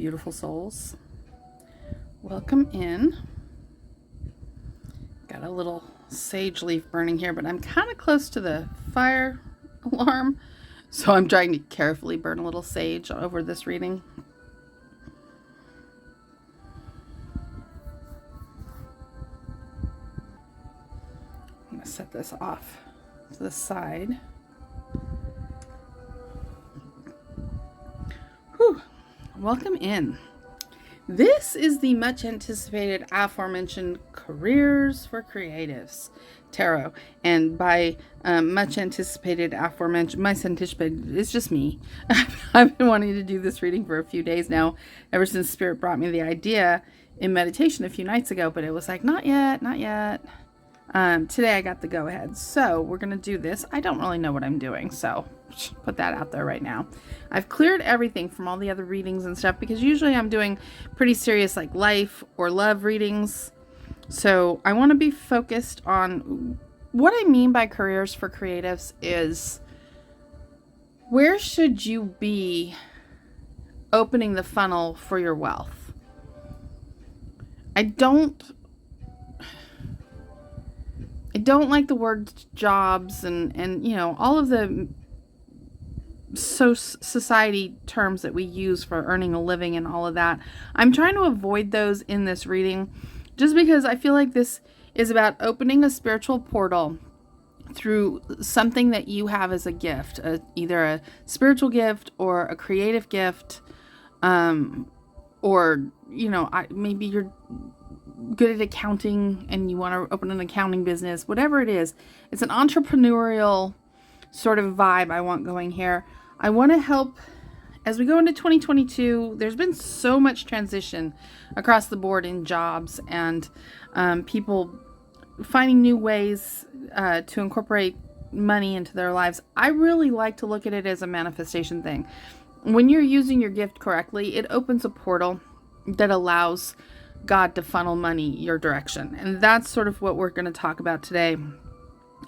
beautiful souls. Welcome in. Got a little sage leaf burning here, but I'm kind of close to the fire alarm, so I'm trying to carefully burn a little sage over this reading. I'm going to set this off to the side. Whew. Welcome in. This is the much anticipated aforementioned Careers for Creatives Tarot. And by much anticipated aforementioned, it's just me. I've been wanting to do this reading for a few days now, ever since Spirit brought me the idea in meditation a few nights ago, but it was like, not yet. Today I got the go ahead. So we're going to do this. I don't really know what I'm doing, so put that out there right now. I've cleared everything from all the other readings and stuff because usually I'm doing pretty serious like life or love readings. So I want to be focused on what I mean by careers for creatives is where should you be opening the funnel for your wealth? I don't like the word jobs and you know, all of the society terms that we use for earning a living and all of that. I'm trying to avoid those in this reading just because I feel like this is about opening a spiritual portal through something that you have as a gift, either a spiritual gift or a creative gift, or, you know, maybe you're good at accounting and you want to open an accounting business, whatever it is. It's an entrepreneurial sort of vibe I want going here. I want to help as we go into 2022. There's been so much transition across the board in jobs and people finding new ways to incorporate money into their lives. I really like to look at it as a manifestation thing. When you're using your gift correctly, it opens a portal that allows God to funnel money your direction. And that's sort of what we're going to talk about today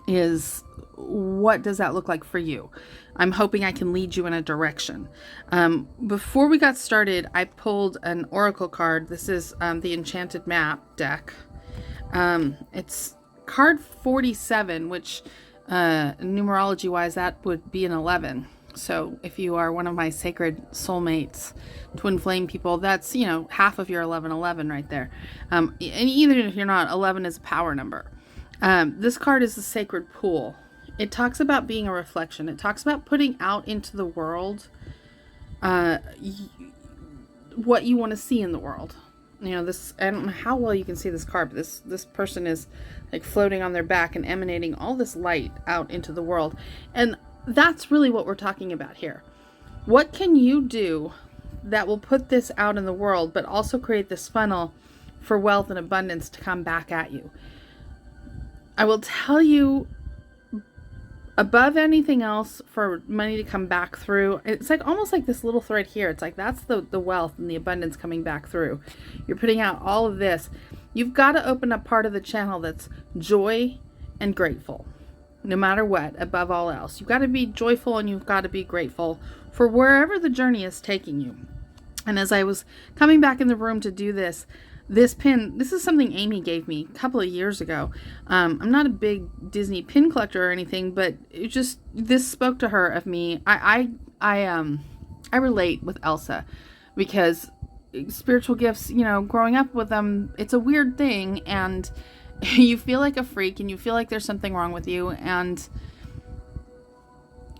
is what does that look like for you? I'm hoping I can lead you in a direction. Before we got started, I pulled an oracle card. This is the Enchanted Map deck. It's card 47, which numerology wise, that would be an 11. So if you are one of my sacred soulmates, twin flame people, that's, you know, half of your 1111 right there. And even if you're not, 11 is a power number. This card is the sacred pool. It talks about being a reflection. It talks about putting out into the world what you want to see in the world. You know, this, I don't know how well you can see this card, but this person is like floating on their back and emanating all this light out into the world. And that's really what we're talking about here. What can you do that will put this out in the world, but also create this funnel for wealth and abundance to come back at you? I will tell you, above anything else, for money to come back through, it's like almost like this little thread here. It's like that's the wealth and the abundance coming back through. You're putting out all of this. You've got to open up part of the channel that's joy and grateful. No matter what, above all else, you've got to be joyful and you've got to be grateful for wherever the journey is taking you. And as I was coming back in the room to do this pin, this is something Amy gave me a couple of years ago. I'm not a big Disney pin collector or anything, but it just, this spoke to her of me. I relate with Elsa because spiritual gifts, you know, growing up with them, it's a weird thing, and you feel like a freak and you feel like there's something wrong with you and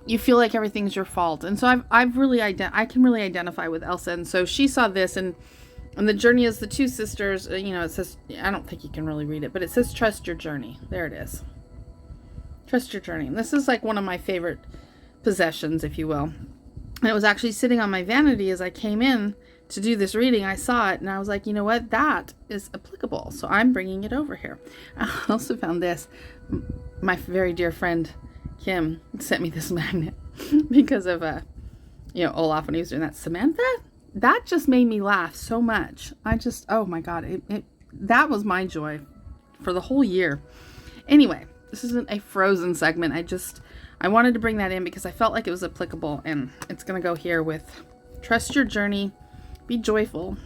you feel like everything's your fault. And so I can really identify with Elsa. And so she saw this and the journey is the two sisters, you know, it says, I don't think you can really read it, but it says, trust your journey. There it is. Trust your journey. And this is like one of my favorite possessions, if you will. And it was actually sitting on my vanity as I came in to do this reading. I saw it and I was like, you know what, that is applicable, so I'm bringing it over here. I also found this. My very dear friend Kim sent me this magnet because of you know, Olaf when he was doing that. Samantha, that just made me laugh so much. Oh my god, that was my joy for the whole year. Anyway, this isn't a Frozen segment. I wanted to bring that in because I felt like it was applicable, and it's going to go here with trust your journey, Be joyful.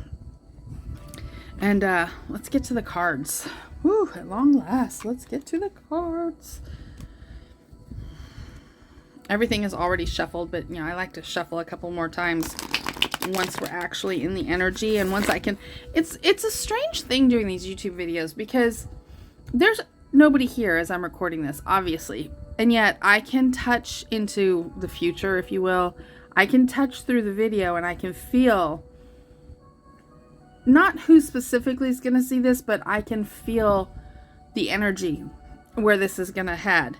And let's get to the cards. Woo, at long last, let's get to the cards. Everything is already shuffled, but you know, I like to shuffle a couple more times once we're actually in the energy, and once I can. It's a strange thing doing these YouTube videos because there's nobody here as I'm recording this, obviously, and yet I can touch into the future, if you will. I can touch through the video and I can feel not who specifically is going to see this, but I can feel the energy where this is going to head.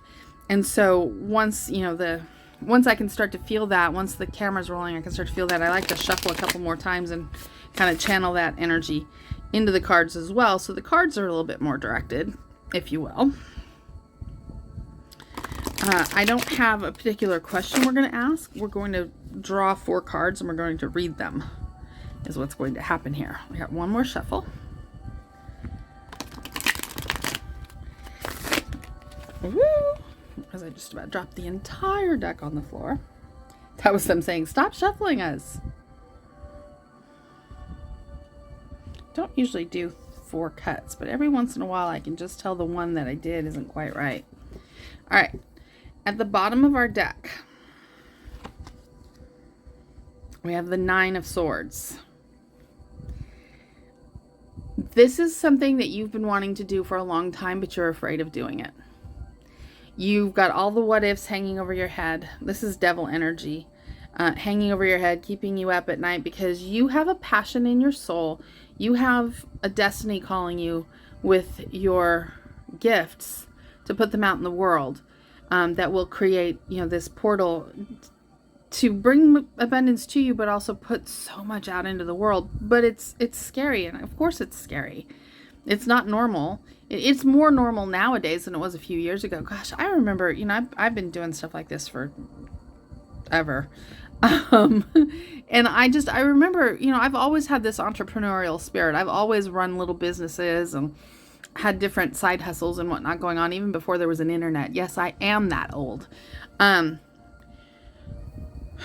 And so once, you know, once I can start to feel that, once the camera's rolling, I can start to feel that. I like to shuffle a couple more times and kind of channel that energy into the cards as well. So the cards are a little bit more directed, if you will. I don't have a particular question we're going to ask. We're going to draw 4 cards and we're going to read them, is what's going to happen here. We got one more shuffle. Woo! As I just about dropped the entire deck on the floor. That was them saying, stop shuffling us. Don't usually do 4 cuts, but every once in a while I can just tell the one that I did isn't quite right. All right, at the bottom of our deck, we have the 9 of Swords. This is something that you've been wanting to do for a long time, but you're afraid of doing it. You've got all the what ifs hanging over your head. This is devil energy hanging over your head, keeping you up at night because you have a passion in your soul. You have a destiny calling you with your gifts to put them out in the world that will create, you know, this portal to bring abundance to you, but also put so much out into the world. But it's scary, and of course it's scary. It's not normal. It's more normal nowadays than it was a few years ago. Gosh, I remember, you know, I've been doing stuff like this for ever. And I remember, you know, I've always had this entrepreneurial spirit. I've always run little businesses and had different side hustles and whatnot going on, even before there was an internet. Yes, I am that old.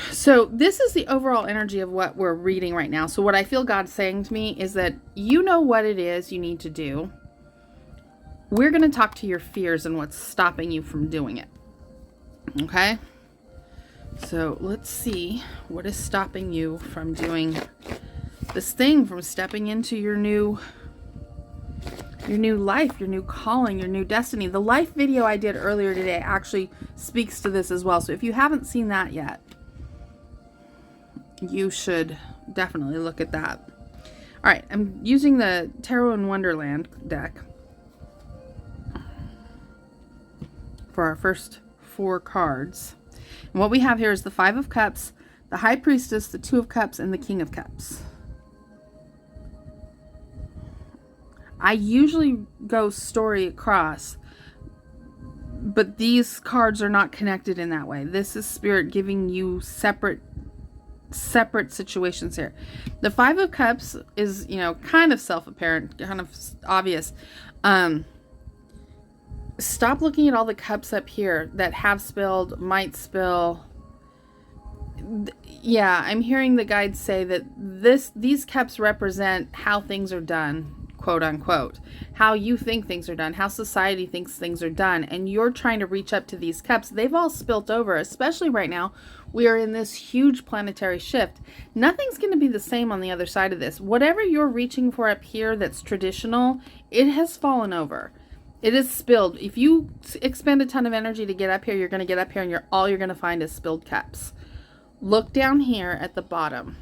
So this is the overall energy of what we're reading right now. So what I feel God's saying to me is that you know what it is you need to do. We're going to talk to your fears and what's stopping you from doing it. Okay? So let's see what is stopping you from doing this thing, from stepping into your new life, your new calling, your new destiny. The life video I did earlier today actually speaks to this as well. So if you haven't seen that yet, you should definitely look at that. All right, I'm using the Tarot in Wonderland deck for our first 4 cards. And what we have here is the 5 of Cups, the High Priestess, the 2 of Cups, and the King of Cups. I usually go story across, but these cards are not connected in that way. This is Spirit giving you separate situations here. The 5 of Cups is, you know, kind of self-apparent, kind of obvious. Stop looking at all the cups up here that have spilled, might spill. Yeah, I'm hearing the guides say that these cups represent how things are done, quote unquote, how you think things are done, how society thinks things are done, and you're trying to reach up to these cups. They've all spilt over, especially right now. We are in this huge planetary shift. Nothing's going to be the same on the other side of this. Whatever you're reaching for up here that's traditional, it has fallen over. It is spilled. If you expend a ton of energy to get up here, you're going to get up here and all you're going to find is spilled cups. Look down here at the bottom.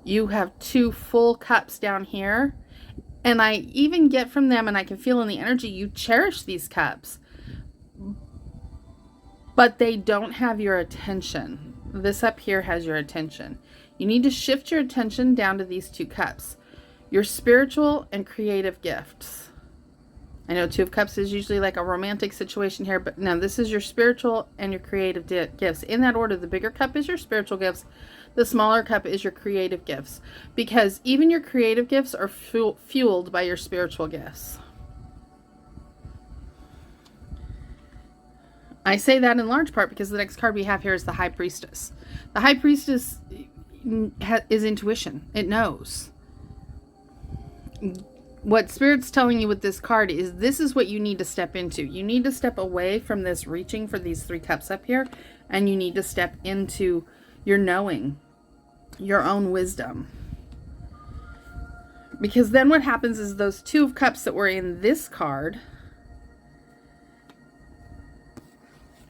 You have 2 full cups down here. And I even get from them, and I can feel in the energy, you cherish these cups. But they don't have your attention. This up here has your attention. You need to shift your attention down to these 2 cups. Your spiritual and creative gifts. I know 2 of Cups is usually like a romantic situation here, but no, this is your spiritual and your creative gifts. In that order, the bigger cup is your spiritual gifts. The smaller cup is your creative gifts. Because even your creative gifts are fueled by your spiritual gifts. I say that in large part because the next card we have here is the High Priestess. The High Priestess is intuition. It knows. What Spirit's telling you with this card is this is what you need to step into. You need to step away from this reaching for these 3 cups up here, and you need to step into your knowing, your own wisdom. Because then what happens is those 2 of cups that were in this card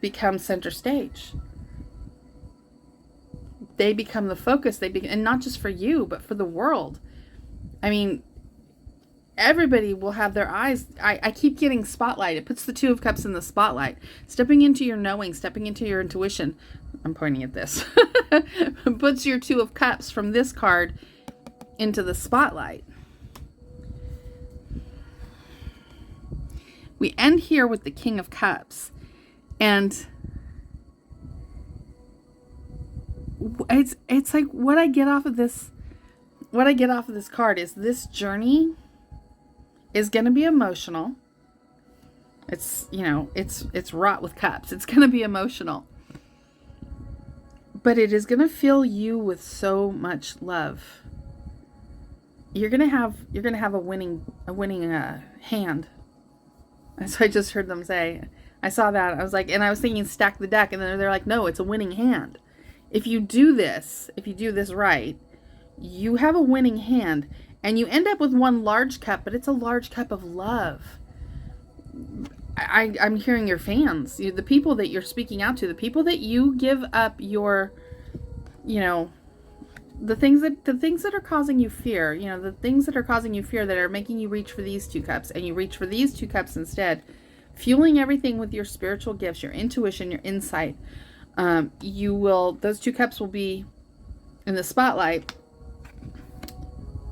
become center stage. They become the focus. And not just for you, but for the world. I mean, everybody will have their eyes. I keep getting spotlight. It puts the 2 of cups in the spotlight. Stepping into your knowing, stepping into your intuition. I'm pointing at this. Puts your 2 of cups from this card into the spotlight. We end here with the King of Cups. And it's like what I get off of this card is this journey is going to be emotional. It's, you know, it's wrought with cups. It's going to be emotional. But it is going to fill you with so much love. You're going to have a winning hand. That's what I just heard them say. I saw that. I was like, and I was thinking stack the deck, and then they're like, no, it's a winning hand. If you do this right, you have a winning hand, and you end up with 1 large cup, but it's a large cup of love. I'm hearing your fans, the people that you're speaking out to, the people that you give up your, you know, the things that are causing you fear, you know, the things that are causing you fear that are making you reach for these 2 cups, and you reach for these 2 cups instead, fueling everything with your spiritual gifts, your intuition, your insight. Those 2 cups will be in the spotlight.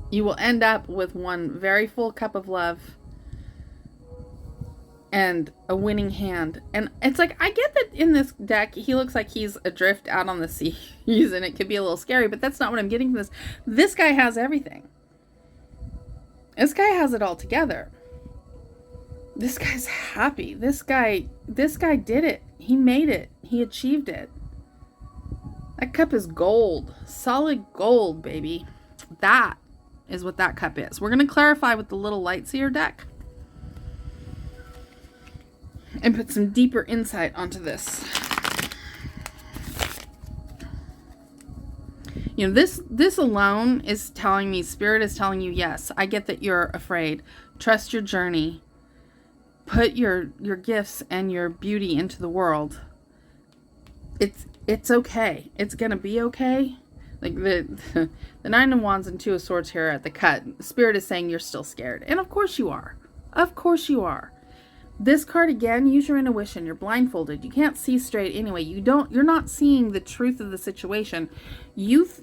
You will end up with 1 very full cup of love and a winning hand. And it's like, I get that in this deck, he looks like he's adrift out on the seas, and it could be a little scary, but that's not what I'm getting from this. This guy has everything. This guy has it all together. This guy's happy. This guy did it. He made it. He achieved it. That cup is gold. Solid gold, baby. That is what that cup is. We're going to clarify with the little Lightseer deck and put some deeper insight onto this. You know, this alone is telling me, Spirit is telling you, yes, I get that you're afraid. Trust your journey. Put your gifts and your beauty into the world. It's okay. It's gonna be okay. Like the 9 of Wands and 2 of Swords here at the cut. Spirit is saying you're still scared, and of course you are. Of course you are. This card again, use your intuition. You're blindfolded. You can't see straight anyway. You're not seeing the truth of the situation. You've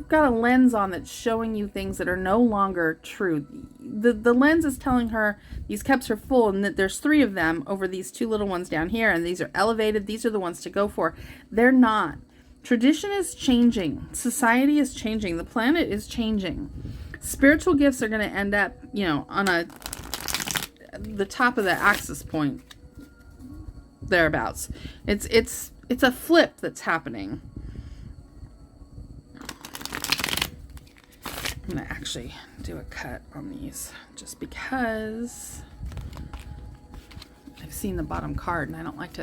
got a lens on that's showing you things that are no longer true. The lens is telling her these cups are full and that there's 3 of them over these 2 little ones down here, and these are elevated. These are the ones to go for. They're not. Tradition is changing. Society is changing. The planet is changing. Spiritual gifts are going to end up, you know, on the top of the axis point, thereabouts. It's a flip that's happening. I'm gonna actually do a cut on these just because I've seen the bottom card and I don't like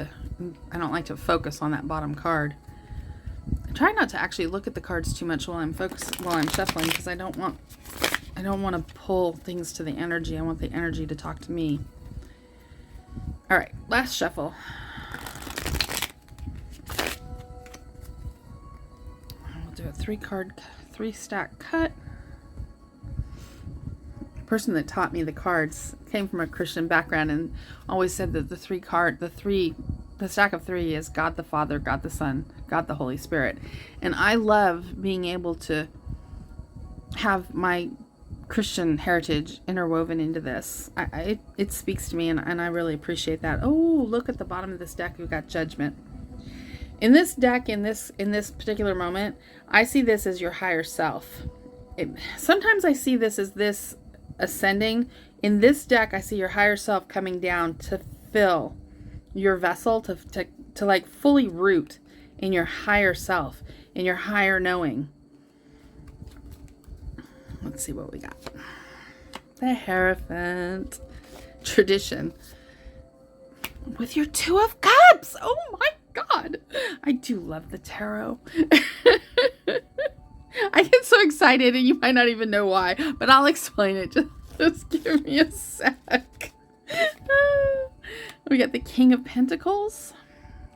to focus on that bottom card. I try not to actually look at the cards too much while I'm shuffling, because I don't want to pull things to the energy. I want the energy to talk to me. All right, last shuffle. We'll do a 3-stack cut. The person that taught me the cards came from a Christian background and always said that the stack of 3 is God the Father, God the Son, God the Holy Spirit. And I love being able to have my Christian heritage interwoven into this. It speaks to me, and I really appreciate that. Oh, look at the bottom of this deck. We've got Judgment. In this deck, in this particular moment, I see this as your higher self. Sometimes I see this as this ascending. In this deck, I see your higher self coming down to fill your vessel, to like fully root in your higher self, in your higher knowing. Let's see what we got. The Hierophant. Tradition. With your Two of Cups. Oh my God. I do love the tarot. I get so excited and you might not even know why, but I'll explain it. Just give me a sec. We got the King of Pentacles.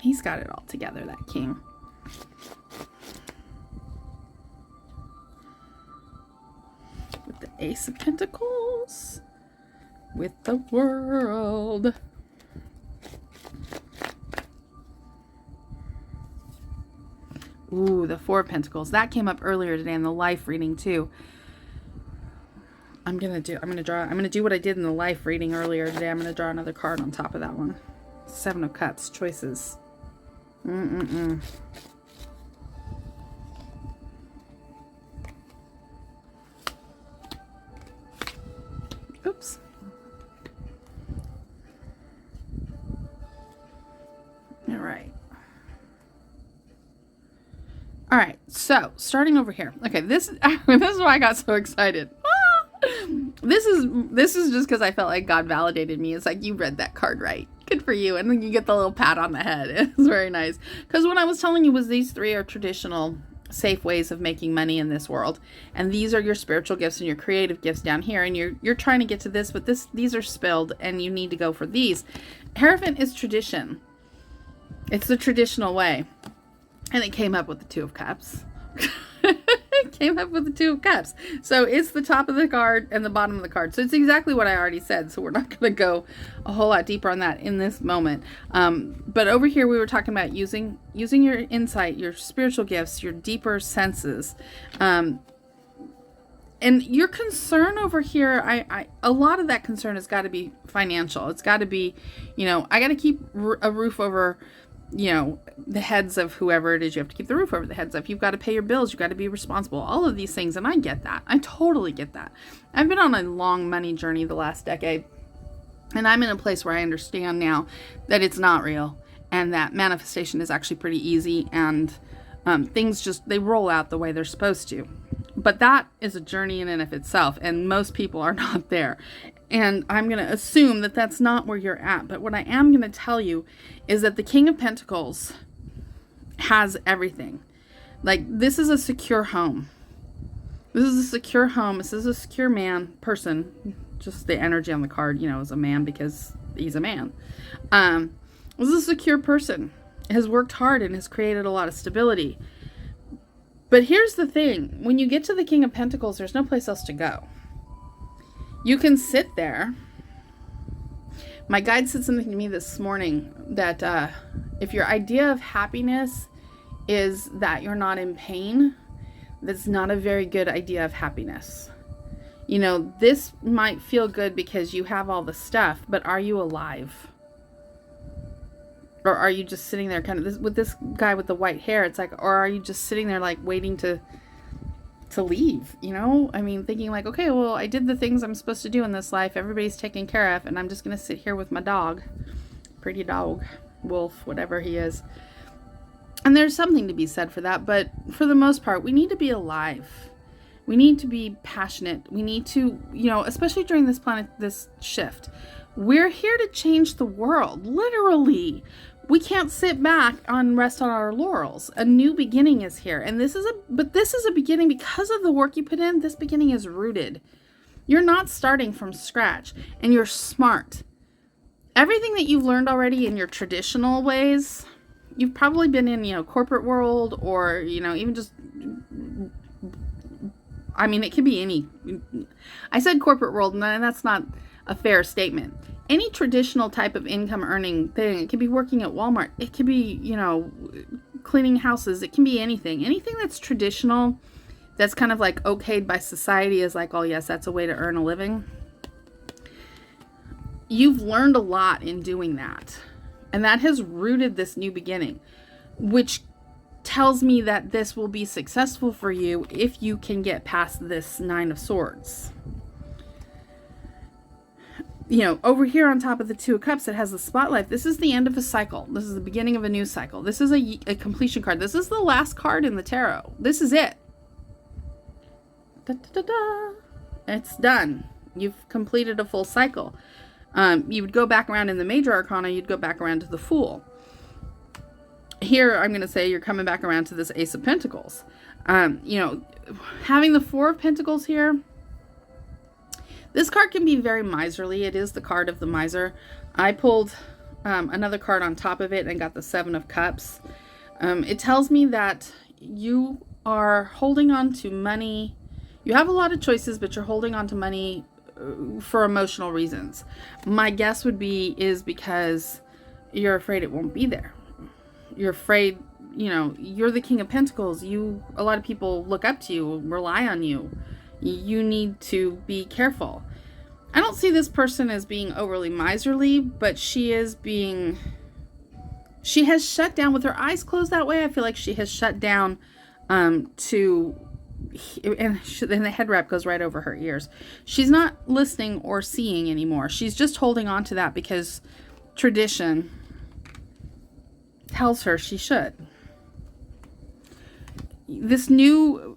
He's got it all together, that king. With the Ace of Pentacles. With the World. Ooh, the Four of Pentacles. That came up earlier today in the life reading too. I'm gonna do what I did in the life reading earlier today. I'm gonna draw another card on top of that one. Seven of Cups. Choices. Oops. All right. All right, so starting over here. Okay, this is why I got so excited. This is just because I felt like God validated me. It's like, you read that card right. Good for you. And then you get the little pat on the head. It's very nice. Because what I was telling you was these three are traditional, safe ways of making money in this world. And these are your spiritual gifts and your creative gifts down here. And you're trying to get to this, but these are spilled and you need to go for these. Hierophant is tradition. It's the traditional way. And it came up with the Two of Cups. It came up with the Two of Cups. So it's the top of the card and the bottom of the card. So it's exactly what I already said. So we're not going to go a whole lot deeper on that in this moment. But over here we were talking about using your insight, your spiritual gifts, your deeper senses. And your concern over here, a lot of that concern has got to be financial. It's got to be, I got to keep a roof over the heads of whoever it is you have to keep the roof over the heads of. You've got to pay your bills. You've got to be responsible. All of these things. And I get that. I totally get that. I've been on a long money journey the last decade. And I'm in a place where I understand now that it's not real. And that manifestation is actually pretty easy. And things they roll out the way they're supposed to. But that is a journey in and of itself. And most people are not there. And I'm going to assume that that's not where you're at. But what I am going to tell you is that the King of Pentacles has everything. Like, this is a secure home. This is a secure home. This is a secure person. Just the energy on the card, is a man because he's a man. This is a secure person. Has worked hard and has created a lot of stability. But here's the thing. When you get to the King of Pentacles, there's no place else to go. You can sit there. My guide said something to me this morning that if your idea of happiness is that you're not in pain, that's not a very good idea of happiness. This might feel good because you have all the stuff, but are you alive? Or are you just sitting there with this guy with the white hair? It's like, or are you just sitting there like waiting to leave, thinking like, okay, well, I did the things I'm supposed to do in this life. Everybody's taken care of. And I'm just going to sit here with my dog, pretty dog, wolf, whatever he is. And there's something to be said for that. But for the most part, we need to be alive. We need to be passionate. We need to, especially during this shift, we're here to change the world. Literally. We can't sit back and rest on our laurels. A new beginning is here. And this is a beginning because of the work you put in. This beginning is rooted. You're not starting from scratch, and you're smart. Everything that you've learned already in your traditional ways, you've probably been in, corporate world or, even just, it could be any, I said corporate world, and that's not a fair statement. Any traditional type of income earning thing, it could be working at Walmart. It could be, cleaning houses. It can be anything. Anything that's traditional, that's kind of like okayed by society is like, oh yes, that's a way to earn a living. You've learned a lot in doing that. And that has rooted this new beginning, which tells me that this will be successful for you if you can get past this Nine of Swords. Over here on top of the Two of Cups, it has the spotlight. This is the end of a cycle. This is the beginning of a new cycle. This is a completion card. This is the last card in the tarot. This is it. Da, da, da, da. It's done. You've completed a full cycle. You would go back around in the major arcana, you'd go back around to the Fool. Here, I'm going to say you're coming back around to this Ace of Pentacles. Having the Four of Pentacles here, this card can be very miserly. It is the card of the miser. I pulled another card on top of it and got the Seven of Cups. It tells me that you are holding on to money. You have a lot of choices, but you're holding on to money for emotional reasons. My guess would be is because you're afraid it won't be there. You're afraid, you're the King of Pentacles. A lot of people look up to you, rely on you. You need to be careful. I don't see this person as being overly miserly, but she has shut down with her eyes closed that way. I feel like she has shut down and the head wrap goes right over her ears. She's not listening or seeing anymore. She's just holding on to that because tradition tells her she should. This new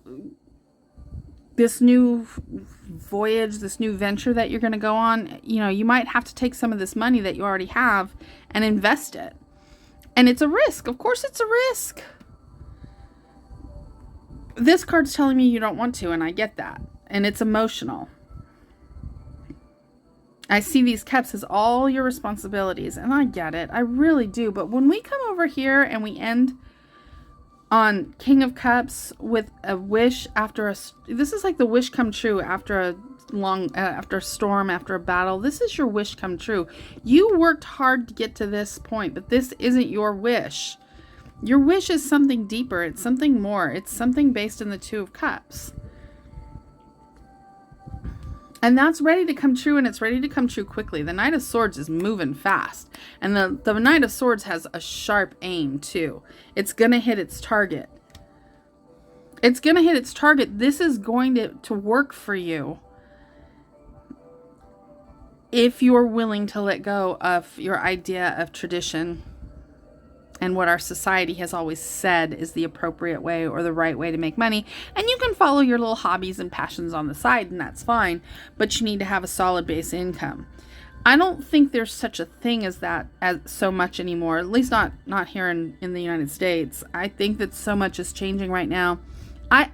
voyage, this new venture that you're going to go on, you might have to take some of this money that you already have and invest it. And it's a risk. Of course it's a risk. This card's telling me you don't want to, and I get that. And it's emotional. I see these cups as all your responsibilities, and I get it. I really do. But when we come over here and we end on King of Cups with a wish this is like the wish come true after a storm, after a battle. This is your wish come true. You worked hard to get to this point, but this isn't your wish. Your wish is something deeper. It's something more. It's something based in the Two of Cups. And that's ready to come true, and it's ready to come true quickly. The Knight of Swords is moving fast. And the Knight of Swords has a sharp aim, too. It's going to hit its target. It's going to hit its target. This is going to work for you if you're willing to let go of your idea of tradition and what our society has always said is the appropriate way or the right way to make money. And you can follow your little hobbies and passions on the side, and that's fine, but you need to have a solid base income. I don't think there's such a thing as that as so much anymore, at least not here in the United States. I think that so much is changing right now.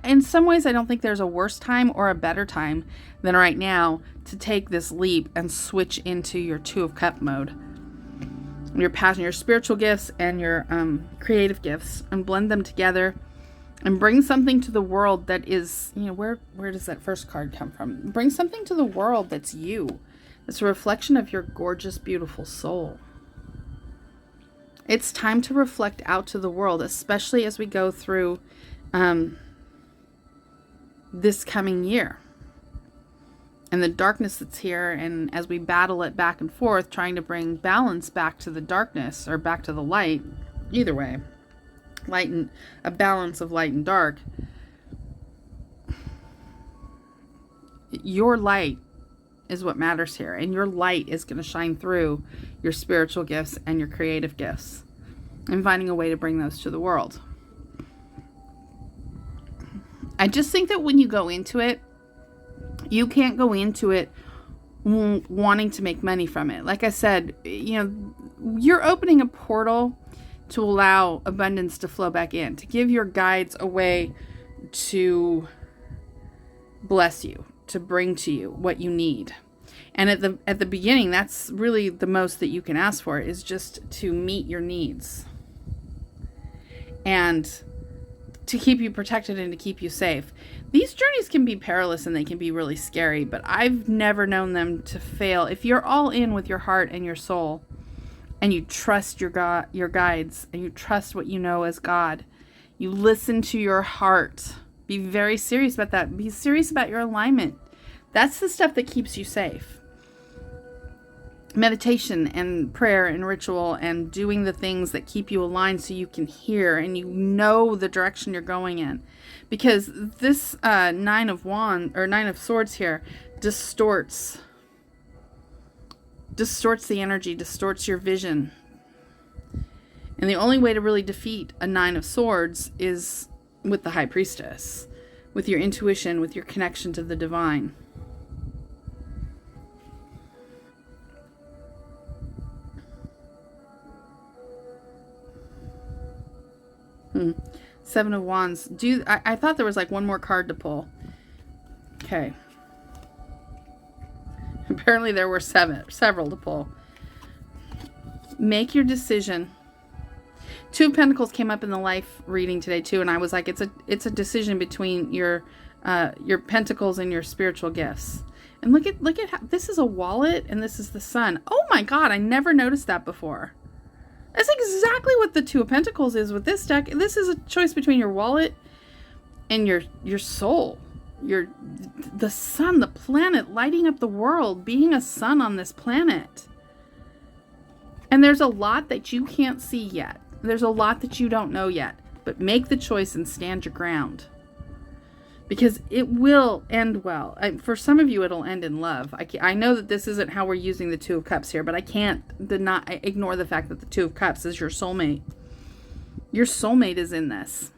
In some ways, I don't think there's a worse time or a better time than right now to take this leap and switch into your Two of Cup mode. Your passion, your spiritual gifts, and your creative gifts, and blend them together and bring something to the world that is, where does that first card come from? Bring something to the world that's you. It's a reflection of your gorgeous, beautiful soul. It's time to reflect out to the world, especially as we go through this coming year. And the darkness that's here, and as we battle it back and forth, trying to bring balance back to the darkness or back to the light, either way, a balance of light and dark. Your light is what matters here, and your light is going to shine through your spiritual gifts and your creative gifts, and finding a way to bring those to the world. I just think that when you go into it, you can't go into it wanting to make money from it. Like I said, you're opening a portal to allow abundance to flow back in, to give your guides a way to bless you, to bring to you what you need. And at the beginning, that's really the most that you can ask for, is just to meet your needs and to keep you protected and to keep you safe. These journeys can be perilous and they can be really scary, but I've never known them to fail. If you're all in with your heart and your soul, and you trust your guides, and you trust what you know as God, you listen to your heart. Be very serious about that. Be serious about your alignment. That's the stuff that keeps you safe. Meditation and prayer and ritual and doing the things that keep you aligned so you can hear and you know the direction you're going in. Because this Nine of Swords here distorts the energy, distorts your vision. And the only way to really defeat a Nine of Swords is with the High Priestess. with your intuition, with your connection to the divine. Seven of Wands. I thought there was like one more card to pull. Okay. Apparently there were several to pull. Make your decision. Two of Pentacles came up in the life reading today too, and I was like, it's a decision between your pentacles and your spiritual gifts. And look at how this is a wallet and this is the sun. Oh my God, I never noticed that before. That's exactly what the Two of Pentacles is with this deck. This is a choice between your wallet and your soul. The sun, the planet, lighting up the world, being a sun on this planet. And there's a lot that you can't see yet. There's a lot that you don't know yet. But make the choice and stand your ground. Because it will end well. For some of you, it'll end in love. I know that this isn't how we're using the Two of Cups here, but I can't ignore the fact that the Two of Cups is your soulmate. Your soulmate is in this.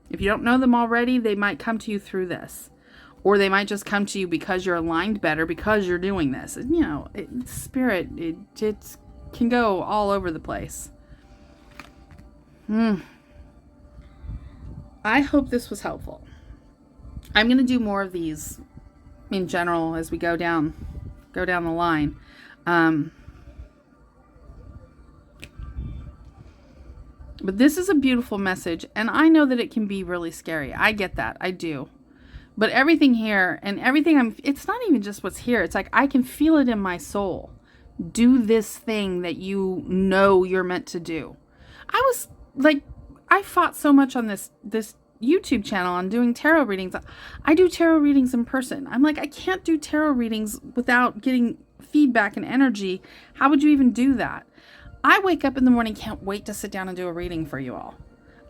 If you don't know them already, they might come to you through this. Or they might just come to you because you're aligned better because you're doing this. You know, spirit, it can go all over the place. I hope this was helpful. I'm going to do more of these in general as we go down the line. But this is a beautiful message, and I know that it can be really scary. I get that. I do. But everything here and everything it's not even just what's here. It's like I can feel it in my soul. Do this thing that you know you're meant to do. I fought so much on this YouTube channel on doing tarot readings. I do tarot readings in person. I'm like, I can't do tarot readings without getting feedback and energy. How would you even do that? I wake up in the morning, can't wait to sit down and do a reading for you all.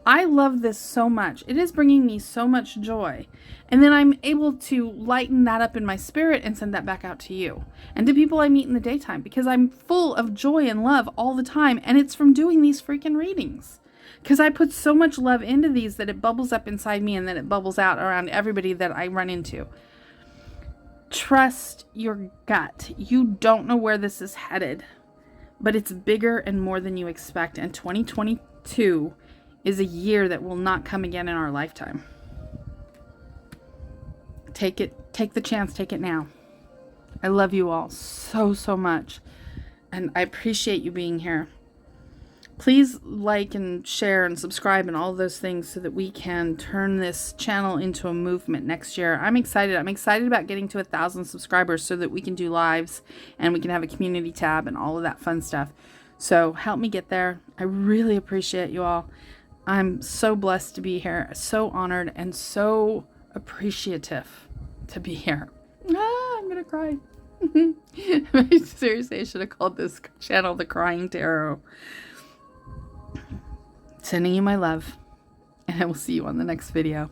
I love this so much. It is bringing me so much joy. And then I'm able to lighten that up in my spirit and send that back out to you and to people I meet in the daytime, because I'm full of joy and love all the time. And it's from doing these freaking readings. Because I put so much love into these that it bubbles up inside me and then it bubbles out around everybody that I run into. Trust your gut. You don't know where this is headed, but it's bigger and more than you expect. And 2022 is a year that will not come again in our lifetime. Take the chance, take it now. I love you all so, so much. And I appreciate you being here. Please like and share and subscribe and all those things so that we can turn this channel into a movement next year. I'm excited. I'm excited about getting to 1,000 subscribers so that we can do lives and we can have a community tab and all of that fun stuff. So help me get there. I really appreciate you all. I'm so blessed to be here, so honored and so appreciative to be here. I'm gonna cry. Seriously, I should have called this channel The Crying Tarot. Sending you my love, and I will see you on the next video.